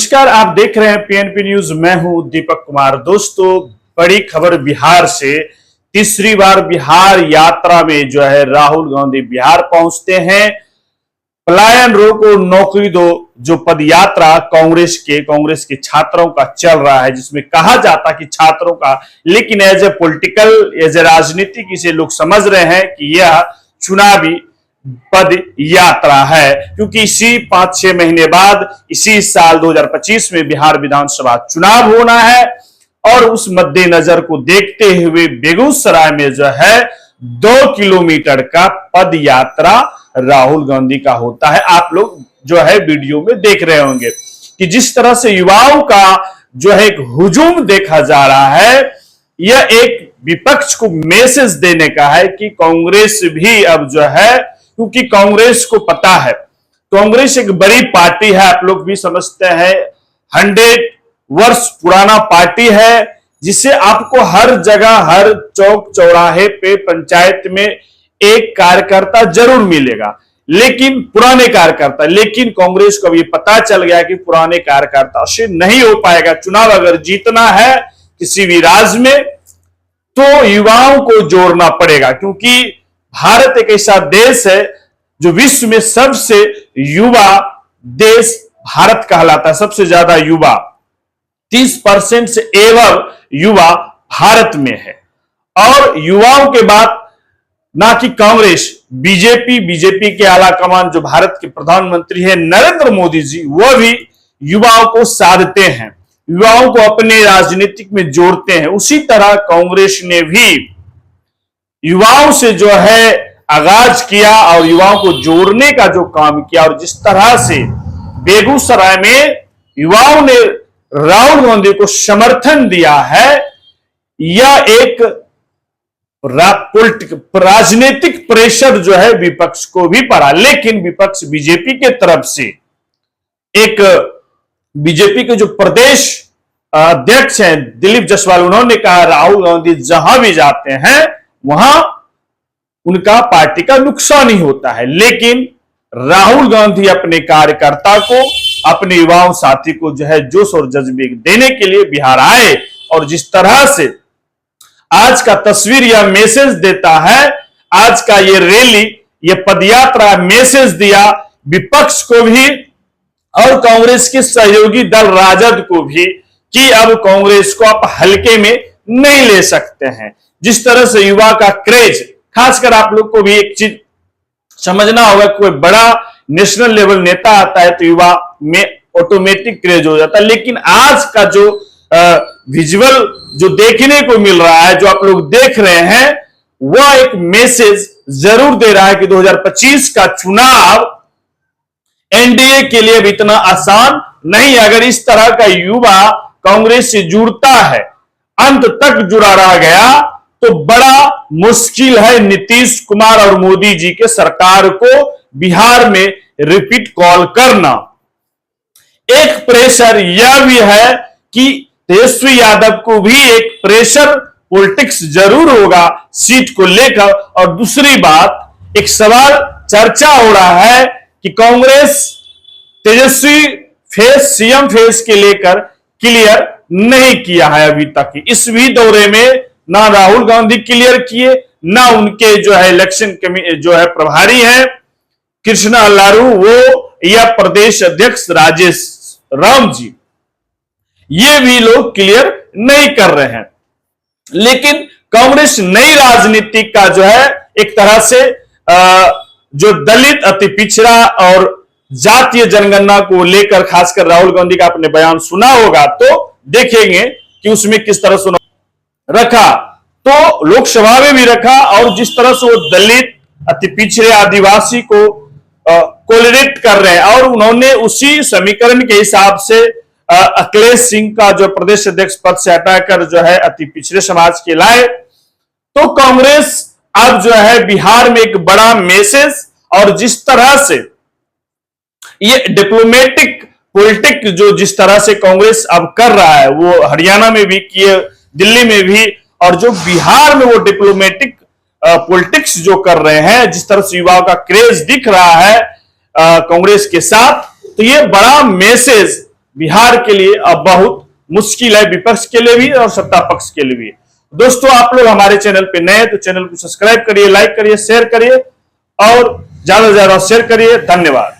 नमस्कार, आप देख रहे हैं पीएनपी न्यूज। मैं हूं दीपक कुमार। दोस्तों, बड़ी खबर बिहार से। तीसरी बार बिहार यात्रा में जो है राहुल गांधी बिहार पहुंचते हैं। पलायन रोको नौकरी दो जो पदयात्रा कांग्रेस के छात्रों का चल रहा है, जिसमें कहा जाता कि छात्रों का, लेकिन as a political, as a राजनीतिक इसे लोग समझ रहे हैं कि यह चुनावी पद यात्रा है, क्योंकि इसी 5-6 महीने बाद इसी साल 2025 में बिहार विधानसभा चुनाव होना है। और उस मद्देनजर को देखते हुए बेगूसराय में जो है 2 किलोमीटर का पद यात्रा राहुल गांधी का होता है। आप लोग जो है वीडियो में देख रहे होंगे कि जिस तरह से युवाओं का जो है एक हुजूम देखा जा रहा है, यह एक विपक्ष को मैसेज देने का है कि कांग्रेस भी अब जो है, क्योंकि कांग्रेस को पता है कांग्रेस एक बड़ी पार्टी है, आप लोग भी समझते हैं, 100 वर्ष पुराना पार्टी है, जिसे आपको हर जगह, हर चौक चौराहे पे, पंचायत में एक कार्यकर्ता जरूर मिलेगा, लेकिन पुराने कार्यकर्ता। लेकिन कांग्रेस को अब ये पता चल गया कि पुराने कार्यकर्ता से नहीं हो पाएगा। चुनाव अगर जीतना है किसी भी राज्य में तो युवाओं को जोड़ना पड़ेगा, क्योंकि भारत एक ऐसा देश है जो विश्व में सबसे युवा देश भारत कहलाता है। सबसे ज्यादा युवा, 30% से एवं युवा भारत में है। और युवाओं के बाद ना कि कांग्रेस, बीजेपी के आला कमान जो भारत के प्रधानमंत्री है नरेंद्र मोदी जी, वह भी युवाओं को साधते हैं, युवाओं को अपने राजनीतिक में जोड़ते हैं। उसी तरह कांग्रेस ने भी युवाओं से जो है आगाज किया और युवाओं को जोड़ने का जो काम किया। और जिस तरह से बेगूसराय में युवाओं ने राहुल गांधी को समर्थन दिया है, यह एक राजनीतिक प्रेशर जो है विपक्ष को भी पड़ा। लेकिन विपक्ष बीजेपी के तरफ से, एक बीजेपी के जो प्रदेश अध्यक्ष हैं दिलीप जायसवाल, उन्होंने कहा राहुल गांधी जहां भी जाते हैं वहां उनका पार्टी का नुकसान ही होता है। लेकिन राहुल गांधी अपने कार्यकर्ता को, अपने युवाओं साथी को जो है जोश और जज्बे देने के लिए बिहार आए। और जिस तरह से आज का तस्वीर यह मैसेज देता है, आज का ये रैली, ये पदयात्रा मैसेज दिया विपक्ष को भी और कांग्रेस के सहयोगी दल राजद को भी कि अब कांग्रेस को आप हल्के में नहीं ले सकते हैं। जिस तरह से युवा का क्रेज, खासकर आप लोग को भी एक चीज समझना होगा, कोई बड़ा नेशनल लेवल नेता आता है तो युवा में ऑटोमेटिक क्रेज हो जाता है। लेकिन आज का जो विजुअल जो देखने को मिल रहा है, जो आप लोग देख रहे हैं, वह एक मैसेज जरूर दे रहा है कि 2025 का चुनाव एनडीए के लिए भी इतना आसान नहीं। अगर इस तरह का युवा कांग्रेस से जुड़ता है, अंत तक जुड़ा रह गया, तो बड़ा मुश्किल है नीतीश कुमार और मोदी जी के सरकार को बिहार में रिपीट कॉल करना। एक प्रेशर यह भी है कि तेजस्वी यादव को भी एक प्रेशर पॉलिटिक्स जरूर होगा सीट को लेकर। और दूसरी बात, एक सवाल चर्चा हो रहा है कि कांग्रेस तेजस्वी फेस, सीएम फेस के लेकर क्लियर नहीं किया है अभी तक। इस भी दौरे में ना राहुल गांधी क्लियर किए, ना उनके जो है इलेक्शन जो है प्रभारी है कृष्णा अल्लारू, वो या प्रदेश अध्यक्ष राजेश राम जी, ये भी लोग क्लियर नहीं कर रहे हैं। लेकिन कांग्रेस नई राजनीति का जो है एक तरह से जो दलित, अति पिछड़ा और जातीय जनगणना को लेकर खासकर राहुल गांधी का आपने बयान सुना होगा, तो देखेंगे कि उसमें किस तरह से रखा, तो लोकसभा में भी रखा। और जिस तरह से वो दलित, अति पिछड़े, आदिवासी को कोलिडेट कर रहे हैं, और उन्होंने उसी समीकरण के हिसाब से अखिलेश सिंह का जो प्रदेश अध्यक्ष पद से हटाकर जो है अति पिछड़े समाज के लाए। तो कांग्रेस अब जो है बिहार में एक बड़ा मैसेज, और जिस तरह से ये डिप्लोमेटिक पॉलिटिक्स जो जिस तरह से कांग्रेस अब कर रहा है, वो हरियाणा में भी किए, दिल्ली में भी, और जो बिहार में वो डिप्लोमेटिक पॉलिटिक्स जो कर रहे हैं, जिस तरह से युवाओं का क्रेज दिख रहा है कांग्रेस के साथ, तो ये बड़ा मैसेज बिहार के लिए अब बहुत मुश्किल है, विपक्ष के लिए भी और सत्ता पक्ष के लिए भी। दोस्तों, आप लोग हमारे चैनल पे नए तो चैनल को सब्सक्राइब करिए, लाइक करिए, शेयर करिए और ज्यादा से ज्यादा शेयर करिए। धन्यवाद।